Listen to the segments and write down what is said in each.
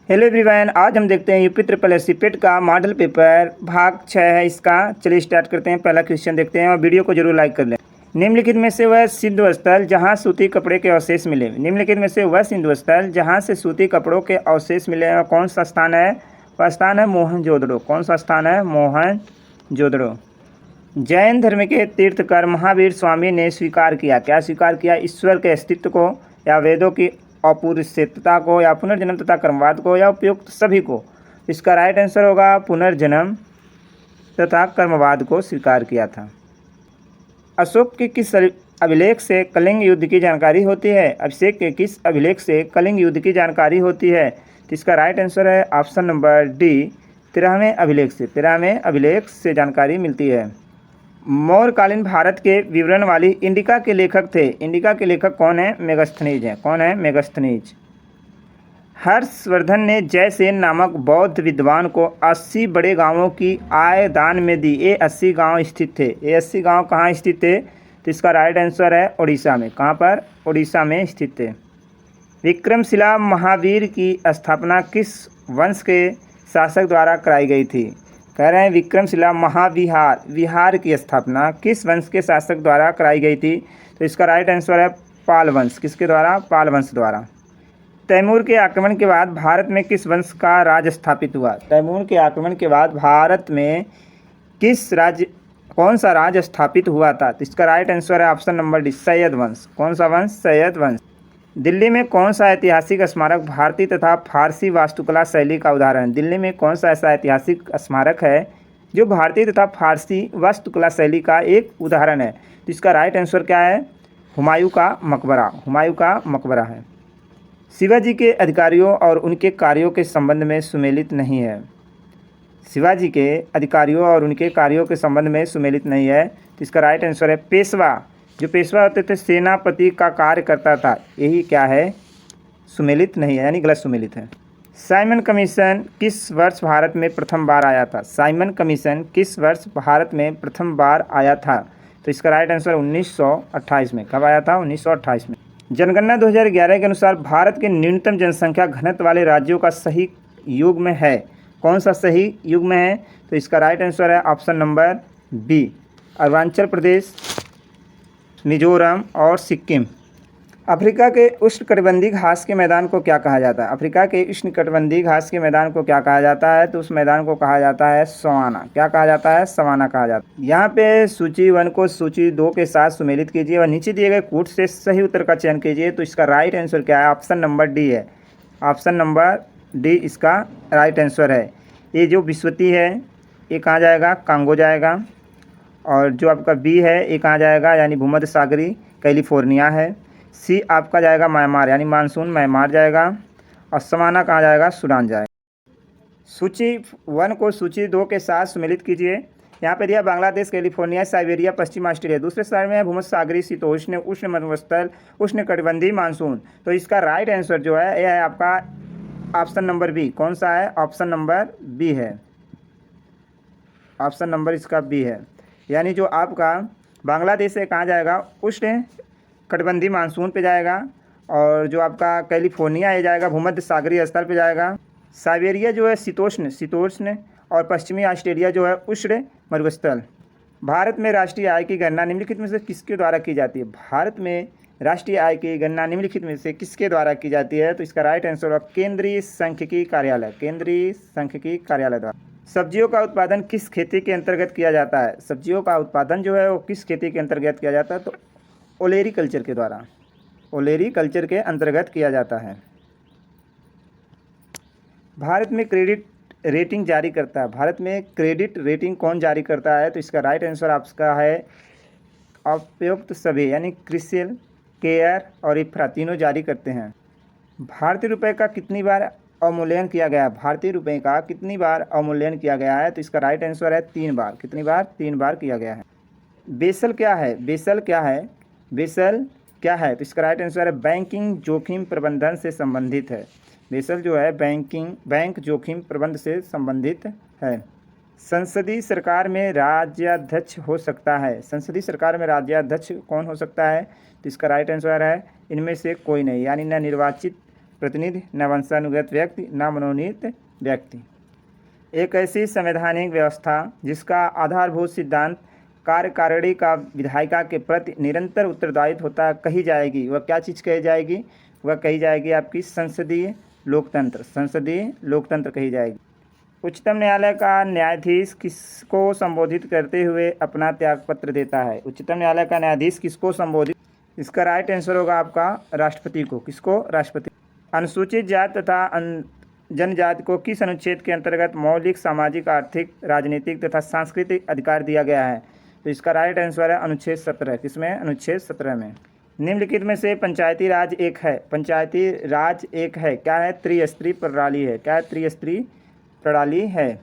Hello everyone, आज हम देखते हैं यूपी ट्रिपल एस सी पेट का मॉडल पेपर भाग 6 है इसका। चलिए स्टार्ट करते हैं। पहला क्वेश्चन देखते हैं और वीडियो को जरूर लाइक कर लें। निम्नलिखित में से वह सिंधु स्थल जहां सूती कपड़े के अवशेष मिले। निम्नलिखित में से वह सिंधु स्थल जहां से सूती कपड़ों के अवशेष मिले और कौन सा स्थान है? वह स्थान है मोहनजोदड़ो। कौन सा स्थान है? मोहनजोदड़ो। जैन धर्म के तीर्थकर महावीर स्वामी ने स्वीकार किया। क्या स्वीकार किया? ईश्वर के अस्तित्व को, या वेदों की अपौरुषेयता को, या पुनर्जन्म तथा कर्मवाद को, या उपयुक्त सभी को। इसका राइट आंसर होगा पुनर्जन्म तथा कर्मवाद को स्वीकार किया था। अशोक के किस अभिलेख से कलिंग युद्ध की जानकारी होती है? अभिषेक के किस अभिलेख से कलिंग युद्ध की जानकारी होती है? तो इसका राइट आंसर है ऑप्शन नंबर डी, 13वें अभिलेख से। 13वें अभिलेख से जानकारी मिलती है। मौर्यकालीन भारत के विवरण वाली इंडिका के लेखक थे। इंडिका के लेखक कौन है? मेगस्थनीज हैं। कौन है? मेगस्थनीज। हर्षवर्धन ने जयसेन नामक बौद्ध विद्वान को 80 बड़े गांवों की आय दान में दी। ये 80 गांव स्थित थे। ये 80 गांव कहाँ स्थित थे? तो इसका राइट आंसर है उड़ीसा में। कहाँ पर? उड़ीसा में स्थित थे। विक्रमशिला महावीर की स्थापना किस वंश के शासक द्वारा कराई गई थी? कह रहे हैं विक्रमशिला महाविहार, विहार की स्थापना किस वंश के शासक द्वारा कराई गई थी? तो इसका राइट आंसर है पाल वंश। किसके द्वारा? पाल वंश द्वारा। तैमूर के आक्रमण के बाद भारत में किस वंश का राज स्थापित हुआ? तैमूर के आक्रमण के बाद भारत में कौन सा राज स्थापित हुआ था? तो इसका राइट आंसर है ऑप्शन नंबर डी, सैयद वंश। कौन सा वंश? सैयद वंश। दिल्ली में कौन सा ऐतिहासिक स्मारक भारतीय तथा फारसी वास्तुकला शैली का उदाहरण है? दिल्ली में कौन सा ऐसा ऐतिहासिक स्मारक है जो भारतीय तथा फारसी वास्तुकला शैली का एक उदाहरण है? तो इसका राइट आंसर क्या है? हुमायूं का मकबरा। हुमायूं का मकबरा है। शिवाजी के अधिकारियों और उनके कार्यों के संबंध में सुमेलित नहीं है। शिवाजी के अधिकारियों और उनके कार्यों के संबंध में सुमेलित नहीं है। तो इसका राइट आंसर है पेशवा। जो पेशवा होते थे, सेनापति का कार्य करता था, यही क्या है? सुमेलित नहीं है, यानी गलत सुमेलित है। साइमन कमीशन किस वर्ष भारत में प्रथम बार आया था? साइमन कमीशन किस वर्ष भारत में प्रथम बार आया था? तो इसका राइट आंसर 1928 में। कब आया था? 1928 में। जनगणना 2011 के अनुसार भारत के न्यूनतम जनसंख्या घनत्व वाले राज्यों का सही युग्म है। कौन सा सही युग्म है? तो इसका राइट आंसर है option number B, Arunachal Pradesh, Mizoram और सिक्किम। अफ्रीका के उष्णकटिबंधीय घास के मैदान को क्या कहा जाता है? अफ्रीका के उष्णकटिबंधीय घास के मैदान को क्या कहा जाता है? तो उस मैदान को कहा जाता है सवाना। क्या कहा जाता है? सवाना कहा जाता है। यहाँ पे सूची 1 को सूची 2 के साथ सुमेलित कीजिए और नीचे दिए गए कूट से सही उत्तर का चयन कीजिए। तो इसका राइट आंसर क्या है? ऑप्शन नंबर डी है। ऑप्शन नंबर डी इसका राइट आंसर है। ये जो विस्वती है ये कहाँ जाएगा? कांगो जाएगा। और जो आपका बी है ये कहाँ जाएगा? यानी भूमध्य सागरी कैलिफोर्निया है। सी आपका जाएगा म्यांमार, यानी मानसून म्यांमार जाएगा। और सवाना कहाँ जाएगा? सूडान जाएगा। सूची 1 को सूची 2 के साथ सुमेलित कीजिए। यहाँ पे दिया बांग्लादेश, कैलिफोर्निया, साइबेरिया, पश्चिम ऑस्ट्रेलिया। दूसरे साइड में है भूमध्य सागरी शीतोष्ण उष्ण मरुस्थल उष्णकटिबंधीय मानसून। तो इसका राइट आंसर जो है यह है आपका ऑप्शन नंबर बी। कौन सा है? ऑप्शन नंबर बी है। ऑप्शन नंबर इसका बी है। यानी जो आपका बांग्लादेश से कहाँ जाएगा? उष्ण कटिबंधीय मानसून पे जाएगा। और जो आपका कैलिफोर्निया ये जाएगा भूमध्य सागरीय स्थल पे जाएगा। साइबेरिया जो है शीतोष्ण और पश्चिमी ऑस्ट्रेलिया जो है उष्ण मरुस्थल। भारत में राष्ट्रीय आय की गणना निम्नलिखित में से किसके द्वारा की जाती है? भारत में राष्ट्रीय आय की गणना निम्नलिखित में से किसके द्वारा की जाती है? तो इसका राइट आंसर होगा केंद्रीय सांख्यिकी कार्यालय। केंद्रीय सांख्यिकी कार्यालय द्वारा। सब्जियों का उत्पादन किस खेती के अंतर्गत किया जाता है? सब्जियों का उत्पादन जो है वो किस खेती के अंतर्गत किया जाता है? तो ओलेरी कल्चर के द्वारा, ओलेरी कल्चर के अंतर्गत किया जाता है। भारत में क्रेडिट रेटिंग जारी करता है। भारत में क्रेडिट रेटिंग कौन जारी करता है? तो इसका राइट आंसर आपका है उपयुक्त सभी, यानी क्रिसिल, केयर और इफ्रा तीनों जारी करते हैं। भारतीय रुपये का कितनी बार अवमूल्यन किया गया? भारतीय रुपये का कितनी बार अवमूल्यन किया गया है? तो इसका राइट आंसर है 3 बार। कितनी बार? 3 बार किया गया है। बेसल क्या है? बेसल क्या है? बेसल क्या है? तो इसका राइट आंसर है बैंकिंग जोखिम प्रबंधन से संबंधित है। बेसल जो है बैंक जोखिम प्रबंधन से संबंधित है। संसदीय सरकार में राज्याध्यक्ष हो सकता है। संसदीय सरकार में राज्याध्यक्ष कौन हो सकता है? तो इसका राइट आंसर है इनमें से कोई नहीं, यानी न निर्वाचित प्रतिनिधि, न वंशानुगत व्यक्ति, न मनोनीत व्यक्ति। एक ऐसी संवैधानिक व्यवस्था जिसका आधारभूत सिद्धांत कार्यकारिणी का विधायिका के प्रति निरंतर उत्तरदायित्व होता कही जाएगी, वह क्या चीज़ कही जाएगी? वह कही जाएगी आपकी संसदीय लोकतंत्र। संसदीय लोकतंत्र कही जाएगी। उच्चतम न्यायालय का न्यायाधीश किसको संबोधित करते हुए अपना त्यागपत्र देता है? उच्चतम न्यायालय का न्यायाधीश किसको संबोधित? इसका राइट आंसर होगा आपका राष्ट्रपति को। किसको? राष्ट्रपति। अनुसूचित जाति तथा जनजाति को किस अनुच्छेद के अंतर्गत मौलिक सामाजिक, आर्थिक, राजनीतिक तथा सांस्कृतिक अधिकार दिया गया है? तो इसका राइट आंसर है अनुच्छेद 17। किसमें? अनुच्छेद 17 में। निम्नलिखित में से पंचायती राज एक है। पंचायती राज एक है, क्या है? त्रिस्तरीय प्रणाली है। क्या है? त्रिस्तरीय प्रणाली है।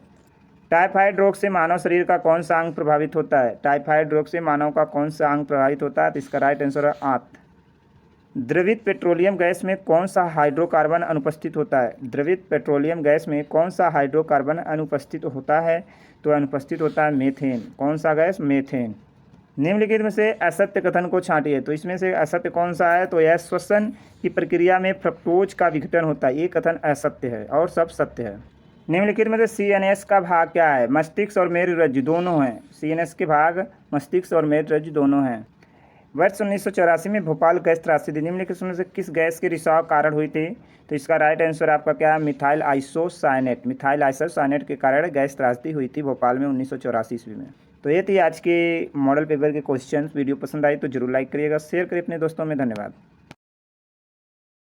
टाइफाइड रोग से मानव शरीर का कौन सा अंग प्रभावित होता है? टाइफाइड रोग से मानव का कौन सा अंग प्रभावित होता है? तो इसका राइट आंसर है आंत। द्रवित पेट्रोलियम गैस में कौन सा हाइड्रोकार्बन अनुपस्थित होता है? द्रवित पेट्रोलियम गैस में कौन सा हाइड्रोकार्बन अनुपस्थित होता है? तो अनुपस्थित होता है मीथेन। कौन सा गैस? मीथेन। निम्नलिखित में से असत्य कथन को छांटिए। तो इसमें से असत्य कौन सा है? तो यह श्वसन की प्रक्रिया में फ्रक्टोज का विघटन होता है। ये कथन असत्य है और सब सत्य है। निम्नलिखित में से CNS का भाग क्या है? मस्तिष्क और मेरुरज्जु दोनों हैं। CNS के भाग मस्तिष्क और मेरुरज्जु दोनों हैं। वर्ष 1984 में भोपाल गैस त्रासदी निम्नलिखित में से किस गैस के रिसाव कारण हुई थी? तो इसका राइट आंसर आपका क्या है? Methyl isocyanate. मिथाइल आइसोसाइनेट के कारण गैस त्रासदी हुई थी भोपाल में 1984 ईस्वी में। तो ये थी आज के मॉडल पेपर के क्वेश्चन। वीडियो पसंद आई तो जरूर लाइक करिएगा, शेयर करिए अपने दोस्तों में। धन्यवाद।